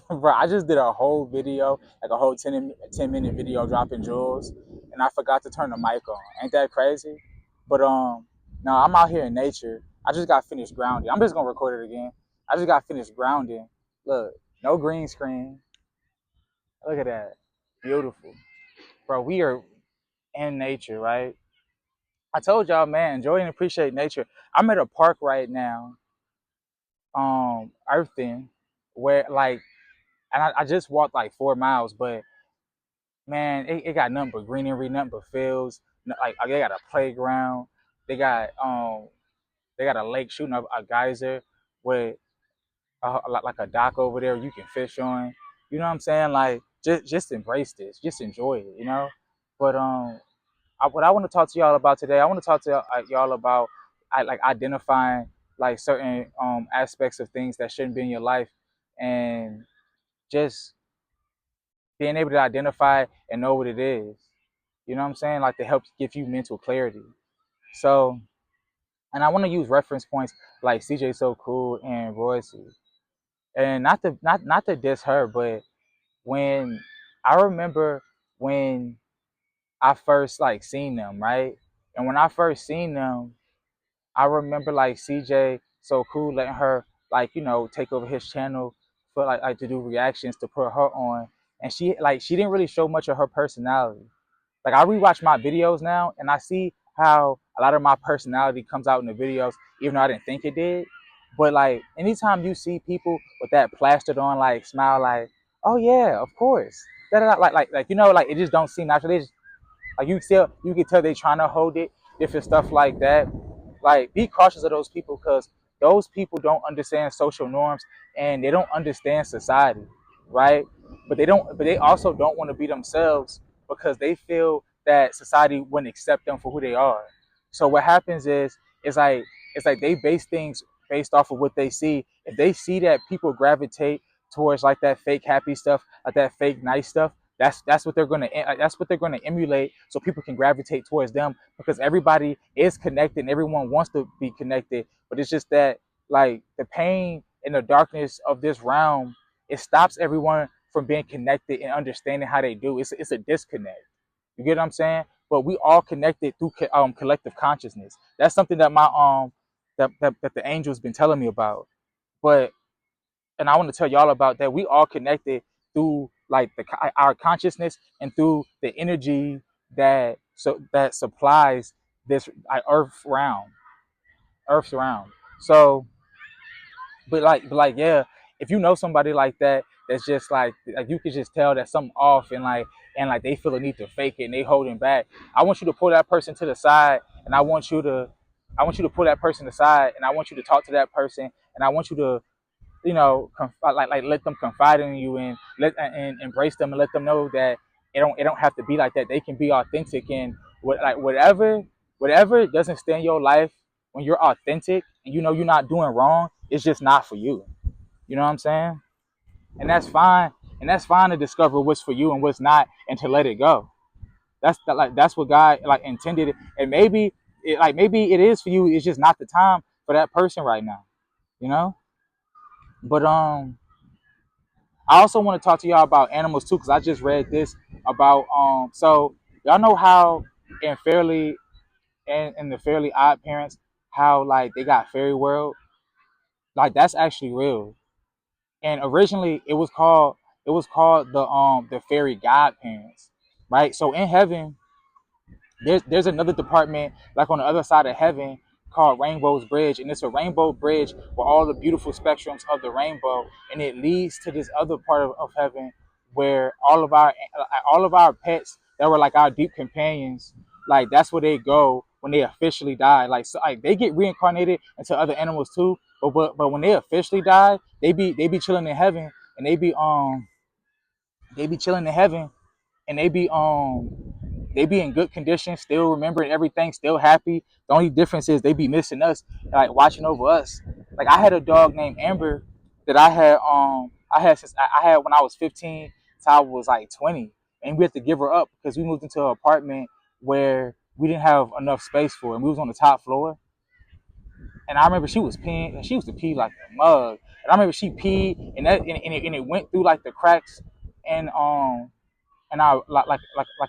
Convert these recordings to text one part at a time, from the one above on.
Bro, I just did a whole video, like a whole 10-minute video dropping jewels, and I forgot to turn the mic on. Ain't that crazy? But no, I'm out here in nature. I just got finished grounding. I'm just gonna record it again. I just got finished grounding. Look, no green screen. Look at that. Beautiful. Bro, we are in nature, right? I told y'all, man, enjoy and appreciate nature. I'm at a park right now, earthing, where like, and I just walked like 4 miles, but man, it got nothing but greenery, nothing but fields. Like they got a playground, they got a lake shooting up a geyser with like a dock over there you can fish on. You know what I'm saying? Like just embrace this, just enjoy it, you know. But what I want to talk to y'all about today, I want to talk to y'all about like identifying like certain aspects of things that shouldn't be in your life, and just being able to identify and know what it is. You know what I'm saying? Like to help give you mental clarity. So, and I want to use reference points like CJ So Cool and Royce, and not to diss her, but when I remember when I first like seen them, right? And when I first seen them, I remember like CJ So Cool letting her like take over his channel for like to do reactions to put her on, and she didn't really show much of her personality. Like I rewatch my videos now and I see how a lot of my personality comes out in the videos, even though I didn't think it did. But like anytime you see people with that plastered on like smile, like, oh yeah, of course, like like it just don't seem natural. They just, like you can tell they trying to hold it, different stuff like that. Like be cautious of those people because those people don't understand social norms and they don't understand society, right? But they also don't want to be themselves because they feel that society wouldn't accept them for who they are. So what happens is it's like they base things based off of what they see. If they see that people gravitate towards like that fake happy stuff, like that fake nice stuff, that's what they're gonna emulate, so people can gravitate towards them because everybody is connected and everyone wants to be connected. But it's just that like the pain and the darkness of this realm, it stops everyone from being connected and understanding how they do. It's a disconnect. You get what I'm saying? But we all connected through collective consciousness. That's something that my that the angel's been telling me about. But and I want to tell y'all about that. We all connected through like our consciousness and through the energy that supplies this Earth's round. So, but like yeah, if you know somebody like that, that's just like you could just tell that something off and like they feel a need to fake it and they holding back. I want you to pull that person to the side, and I want you to pull that person aside, and I want you to talk to that person, and I want you to like let them confide in you and embrace them and let them know that it don't have to be like that. They can be authentic and whatever doesn't stay in your life when you're authentic and you know you're not doing wrong, it's just not for you. You know what I'm saying? And that's fine. And that's fine to discover what's for you and what's not, and to let it go. That's what God like intended. And maybe it is for you. It's just not the time for that person right now. You know. But I also want to talk to y'all about animals too, because I just read this about so y'all know how in Fairly in the Fairly Odd Parents, how like they got Fairy World, like that's actually real. And originally it was called the Fairy Godparents, right? So in heaven there's another department like on the other side of heaven called Rainbow's Bridge, and it's a rainbow bridge with all the beautiful spectrums of the rainbow, and it leads to this other part of heaven where all of our pets that were like our deep companions, like that's where they go when they officially die. Like so, like they get reincarnated into other animals too, but when they officially die, they be chilling in heaven, and they be chilling in heaven, and they be in good condition, still remembering everything, still happy. The only difference is they be missing us, like watching over us. Like I had a dog named Amber that I had since I had when I was 15 till I was like 20, and we had to give her up because we moved into an apartment where we didn't have enough space for her, and we was on the top floor. And I remember she was peeing, and she used to pee like a mug. And I remember she peed, and it went through like the cracks, and and our like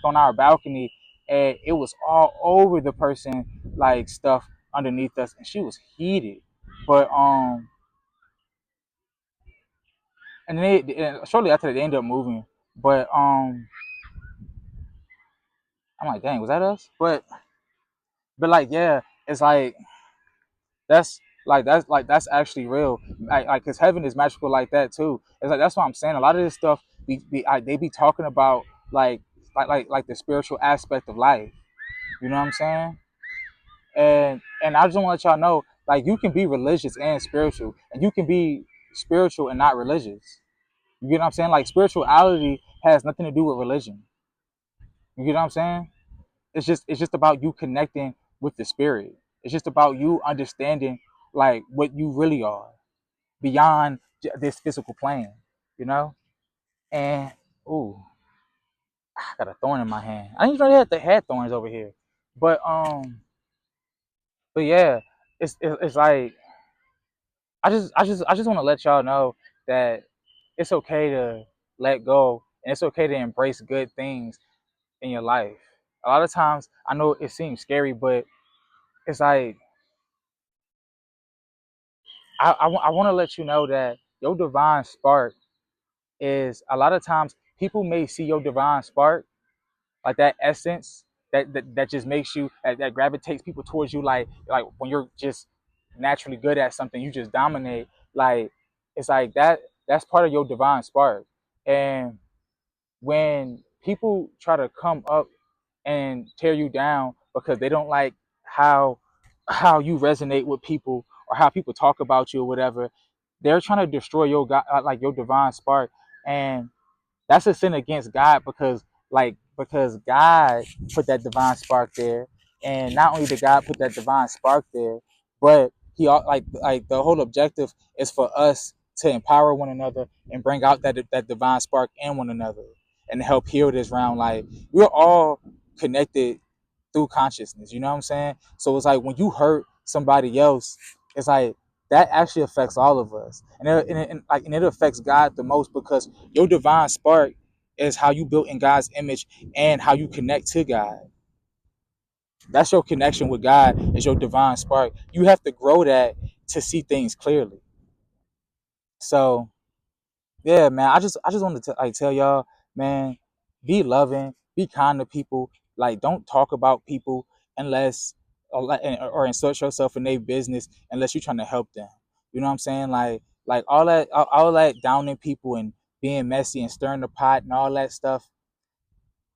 on our balcony, and it was all over the person, like stuff underneath us, and she was heated. But and then and shortly after that, they ended up moving. But I'm like, dang, was that us? But like, yeah, it's like that's actually real. Like, cause heaven is magical like that too. It's like that's what I'm saying. A lot of this stuff, they be talking about like the spiritual aspect of life. You know what I'm saying? And I just want to let y'all know, like, you can be religious and spiritual, and you can be spiritual and not religious. You get what I'm saying? Like, spirituality has nothing to do with religion. You get what I'm saying? It's just about you connecting with the spirit. It's just about you understanding like what you really are beyond this physical plane. You know? And ooh, I got a thorn in my hand. I didn't even know they had thorns over here. But but yeah, it's like I just want to let y'all know that it's okay to let go, and it's okay to embrace good things in your life. A lot of times, I know it seems scary, but it's like I want to let you know that your divine spark is, a lot of times people may see your divine spark, like that essence that just makes you, that gravitates people towards you, like when you're just naturally good at something, you just dominate. Like, it's like that's part of your divine spark. And when people try to come up and tear you down because they don't like how you resonate with people, or how people talk about you or whatever, they're trying to destroy your God, like your divine spark. And that's a sin against God, because God put that divine spark there, and not only did God put that divine spark there, but like the whole objective is for us to empower one another and bring out that divine spark in one another, and help heal this round. Like, we're all connected through consciousness. You know what I'm saying? So it's like when you hurt somebody else, it's like that actually affects all of us, and it affects God the most, because your divine spark is how you built in God's image and how you connect to God. That's your connection with God, is your divine spark. You have to grow that to see things clearly. So yeah, man, I just wanted to like tell y'all, man, be loving, be kind to people. Like, don't talk about people unless, or insert yourself in their business unless you're trying to help them. You know what I'm saying? Like all that downing people and being messy and stirring the pot and all that stuff.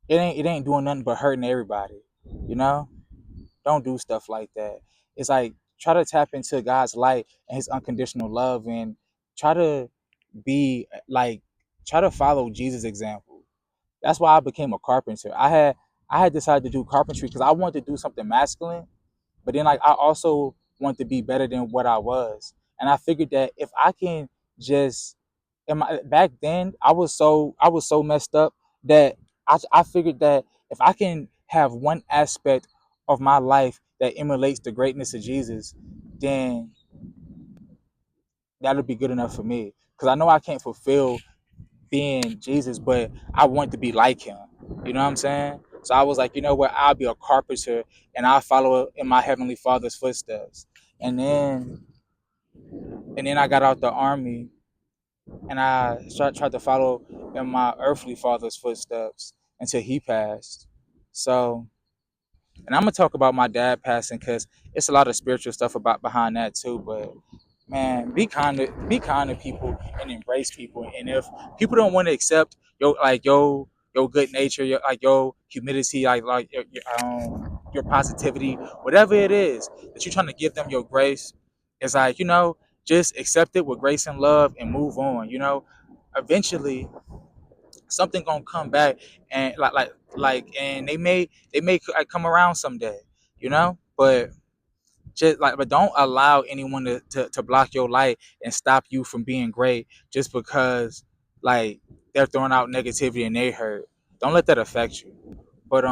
It ain't doing nothing but hurting everybody. You know? Don't do stuff like that. It's like, try to tap into God's light and His unconditional love, and try to be like, try to follow Jesus' example. That's why I became a carpenter. I had decided to do carpentry because I wanted to do something masculine, but then, like, I also want to be better than what I was. And I figured that if I can just, back then I was so messed up that I figured that if I can have one aspect of my life that emulates the greatness of Jesus, then that'll be good enough for me. Because I know I can't fulfill being Jesus, but I want to be like him. You know what I'm saying? So I was like, you know what? I'll be a carpenter, and I'll follow in my heavenly Father's footsteps. And then I got out the army, and I tried to follow in my earthly father's footsteps until he passed. So, and I'm gonna talk about my dad passing because it's a lot of spiritual stuff about behind that too. But man, be kind to people and embrace people. And if people don't want to accept your good nature, your humility, your positivity, whatever it is that you're trying to give them, your grace, it's like, just accept it with grace and love and move on. Eventually something gonna come back, and and they may come around someday, but but don't allow anyone to block your light and stop you from being great just because, like, they're throwing out negativity and they hurt. Don't let that affect you. But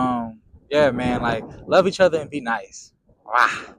yeah, man, like, love each other and be nice. Wow.